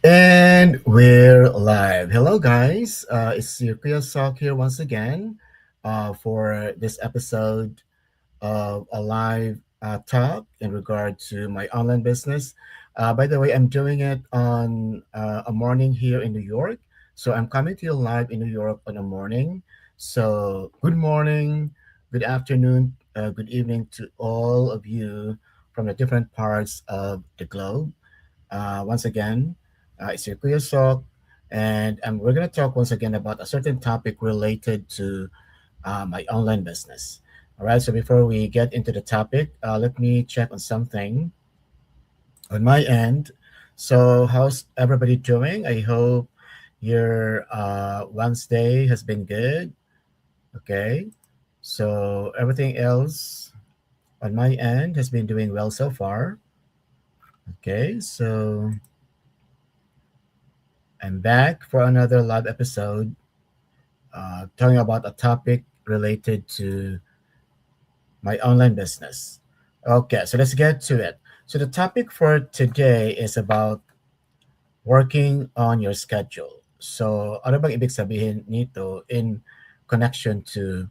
And we're live. Hello, guys. It's Kuya Sok here once again for this episode of a live talk in regard to my online business. By the way, I'm doing it on a morning here in New York. So I'm coming to you live in New York on a morning. So good morning, good afternoon, good evening to all of you from the different parts of the globe. Once again, it's your Kuya Sok, and we're going to talk once again about a certain topic related to my online business. All right, so before we get into the topic, let me check on something on my end. So, how's everybody doing? I hope your Wednesday has been good. Okay, so everything else on my end has been doing well so far. Okay, so I'm back for another live episode talking about a topic related to my online business. Okay, so let's get to it. So the topic for today is about working on your schedule. So ano bang ibig sabihin nito in connection to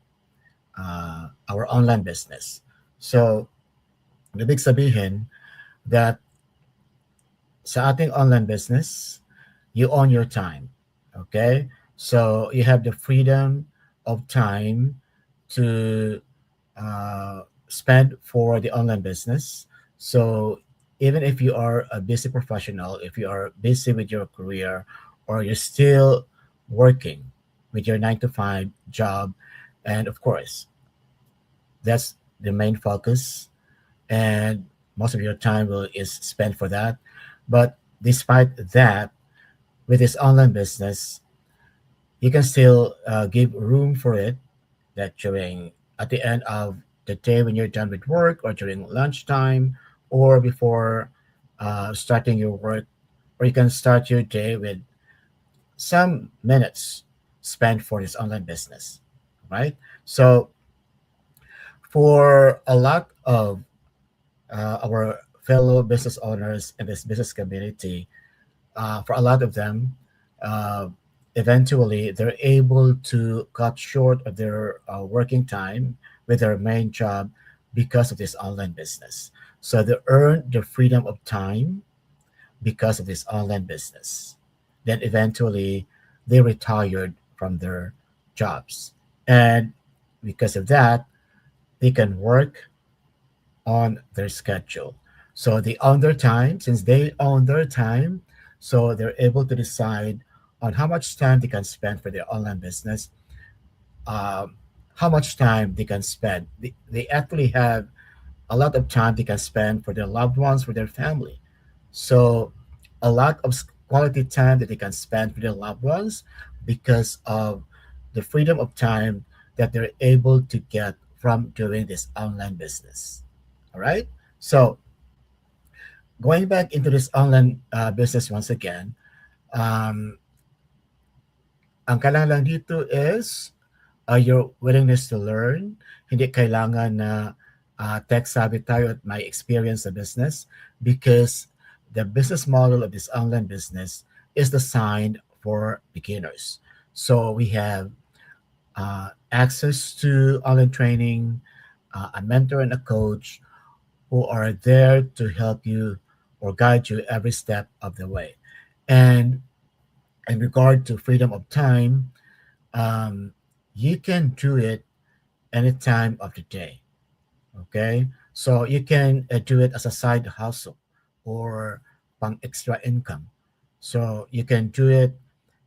our online business? So ibig sabihin that sa ating online business, you own your time. Okay? So you have the freedom of time to spend for the online business. So even if you are a busy professional, if you are busy with your career, or you're still working with your 9 to 5 job, and of course, that's the main focus, and most of your time will is spent for that. But despite that, with this online business, you can still give room for it that during at the end of the day when you're done with work or during lunchtime or before starting your work, or you can start your day with some minutes spent for this online business, right? So for a lot of our fellow business owners in this business community, for a lot of them, uh, eventually they're able to cut short of their working time with their main job because of this online business. So they earn the freedom of time because of this online business. Then eventually they retired from their jobs. And because of that, they can work on their schedule. So they own their time. Since they own their time, so they're able to decide on how much time they can spend for their online business, um, how much time they can spend. They actually have a lot of time they can spend for their loved ones, for their family. So a lot of quality time that they can spend with their loved ones because of the freedom of time that they're able to get from doing this online business. All right. So going back into this online business once again, um, ang kailangan lang dito is your willingness to learn. Hindi kailangan na tech savvy tayo at may experience sa business because the business model of this online business is designed for beginners. So we have access to online training, a mentor and a coach who are there to help you or guide you every step of the way. And in regard to freedom of time, um, you can do it any time of the day. Okay, so you can do it as a side hustle or pang extra income. So you can do it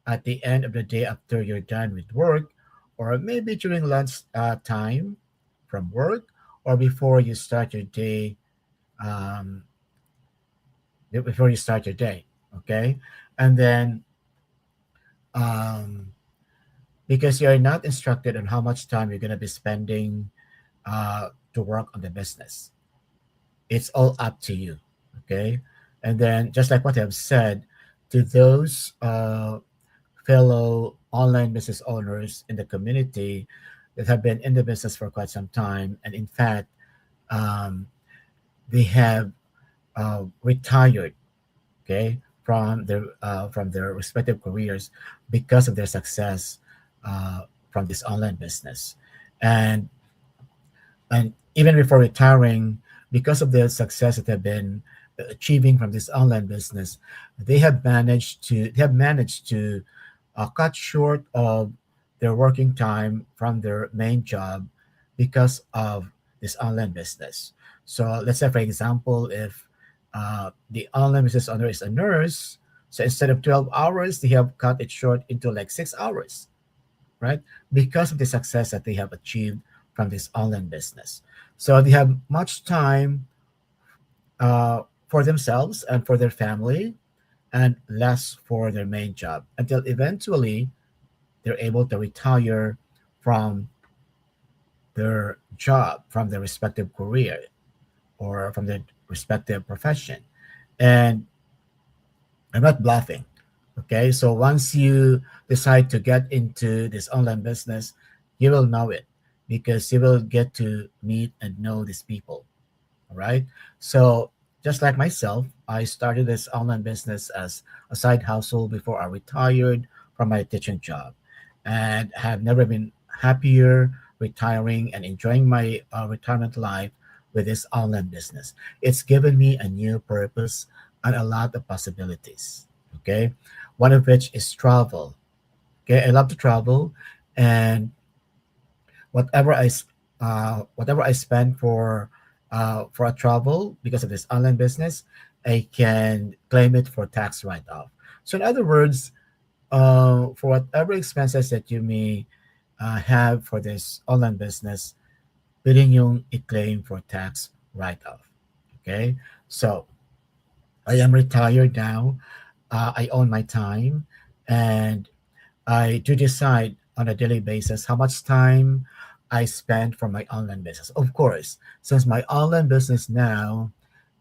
at the end of the day after you're done with work, or maybe during lunch time from work, or before you start your day. Um, before you start your day. Okay, and then um, because you're not instructed on how much time you're going to be spending to work on the business. It's all up to you. Okay. And then, just like what I've said, to those fellow online business owners in the community that have been in the business for quite some time, and in fact, um, they have retired, okay, from their respective careers because of their success from this online business, and even before retiring, because of the success that they've been achieving from this online business, they have managed to cut short of their working time from their main job because of this online business. So let's say, for example, if the online business owner is a nurse, so instead of 12 hours, they have cut it short into like 6 hours, right? Because of the success that they have achieved from this online business. So they have much time for themselves and for their family, and less for their main job until eventually they're able to retire from their job, from their respective career, or from their respective profession. And I'm not bluffing. Okay. So once you decide to get into this online business, you will know it because you will get to meet and know these people. All right. So just like myself, I started this online business as a side hustle before I retired from my teaching job, and have never been happier retiring and enjoying my retirement life with this online business. It's given me a new purpose and a lot of possibilities. Okay. One of which is travel. Okay. I love to travel, and whatever whatever I spend for a travel because of this online business, I can claim it for tax write off. So in other words, for whatever expenses that you may have for this online business, pwede yung i-claim for tax write off. Okay, so I am retired now. I own my time, and I do decide on a daily basis how much time I spend for my online business. Of course, since my online business now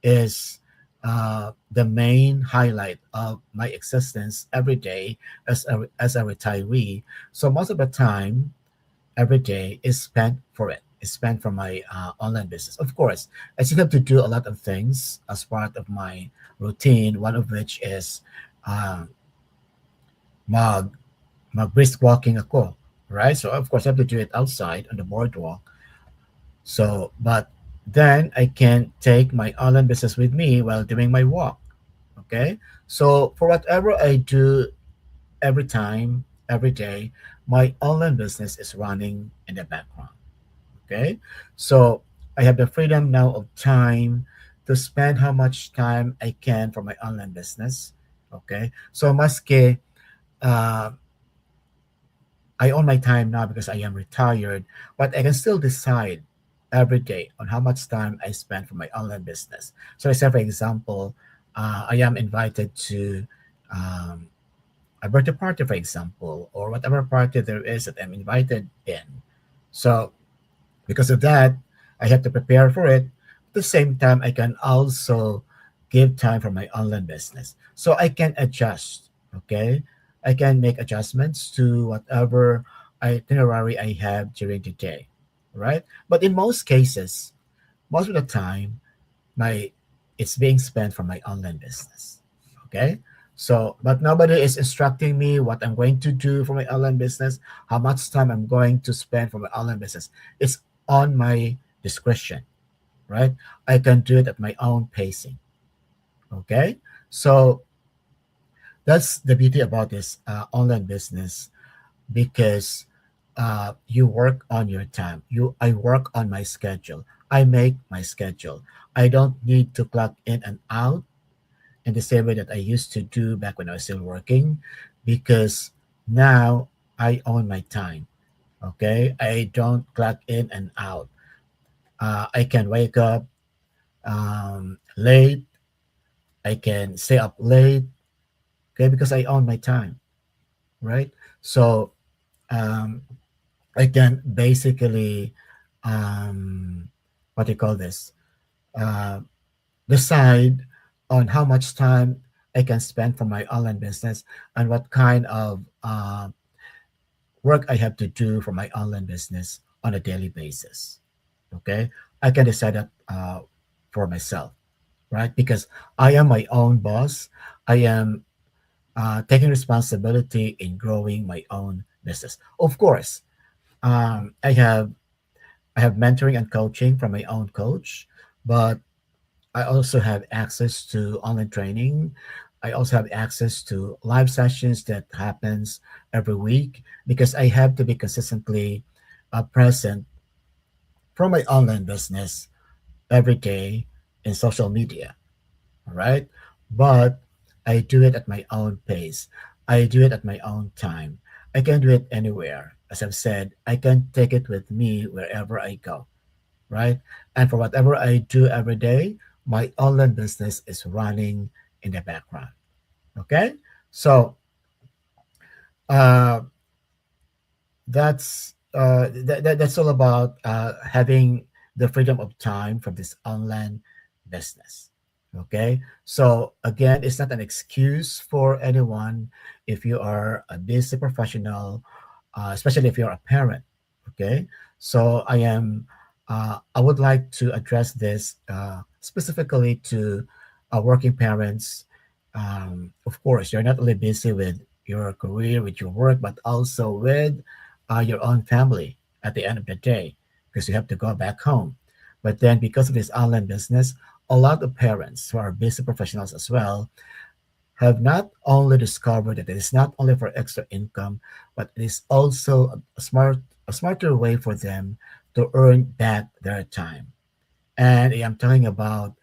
is the main highlight of my existence every day as a retiree, so most of the time every day is spent for it. Is spent for my online business. Of course, I still have to do a lot of things as part of my routine. One of which is uh, mag brisk walking ako, right? So of course I have to do it outside on the boardwalk. So, but then I can take my online business with me while doing my walk. Okay. So for whatever I do every time, every day, my online business is running in the background. Okay. So I have the freedom now of time to spend how much time I can for my online business. Okay. So maske uh, I own my time now because I am retired, but I can still decide every day on how much time I spend for my online business. So, I say, for example, I am invited to um, a birthday party, for example, or whatever party there is that I'm invited in. So, because of that, I have to prepare for it. At the same time, I can also give time for my online business. So I can adjust, okay? I can make adjustments to whatever itinerary I have during the day, right? But in most cases, most of the time, my it's being spent for my online business. Okay. So, but nobody is instructing me what I'm going to do for my online business, how much time I'm going to spend for my online business. It's on my discretion, right? I can do it at my own pacing. Okay. So that's the beauty about this online business, because you work on your time. I work on my schedule. I make my schedule. I don't need to clock in and out in the same way that I used to do back when I was still working, because now I own my time. Okay, I don't clock in and out. I can wake up late. I can stay up late. Okay, because I own my time, right? So um, I can basically what do you call this? Uh, Decide on how much time I can spend for my online business, and what kind of work I have to do for my online business on a daily basis. Okay, I can decide that for myself, right? Because I am my own boss. I am taking responsibility in growing my own business. Of course, um, I have I have mentoring and coaching from my own coach, but I also have access to online training. I also have access to live sessions that happens every week because I have to be consistently present for my online business every day in social media. All right, but I do it at my own pace. I do it at my own time. I can do it anywhere. As I've said, I can take it with me wherever I go, right? And for whatever I do every day, my online business is running in the background. Okay, so uh, that's all about having the freedom of time from this online business. Okay, so again, it's not an excuse for anyone if you are a busy professional, especially if you're a parent. Okay, so I would like to address this specifically to working parents. Of course, you're not only busy with your career, with your work, but also with your own family at the end of the day because you have to go back home. But then, because of this online business, a lot of parents who are busy professionals as well have not only discovered that it is not only for extra income, but it is also a smarter way for them to earn back their time. And I'm talking about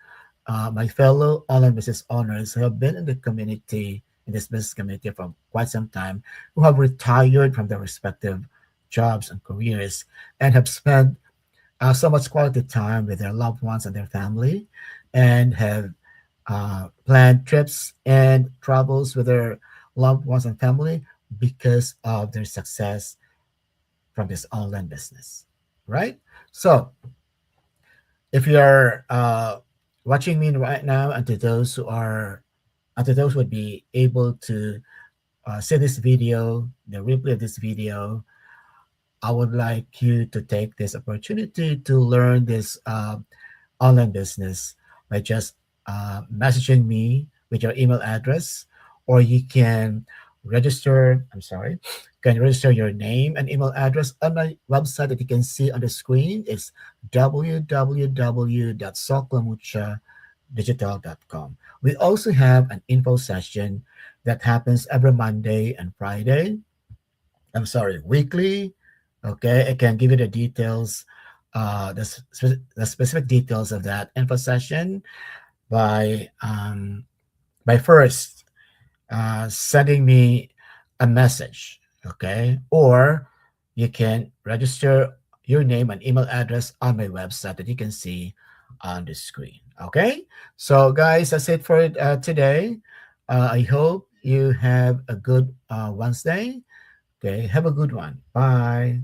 my fellow online business owners who have been in the community, in this business community for quite some time, who have retired from their respective jobs and careers and have spent so much quality time with their loved ones and their family and have planned trips and travels with their loved ones and family because of their success from this online business, right? So, if you're watching me right now, and to those who are, and to those who would be able to see this video, the replay of this video, I would like you to take this opportunity to learn this online business by just messaging me with your email address, or you can register. I'm sorry, you can register your name and email address on my website that you can see on the screen. It's www.soclamuchadigital.com. We also have an info session that happens every Monday and Friday. I'm sorry, weekly. Okay, I can give you the details, the specific details of that info session by first sending me a message. Okay, or you can register your name and email address on my website that you can see on the screen. Okay, so guys, that's it for today. I hope you have a good Wednesday. Okay, have a good one. Bye.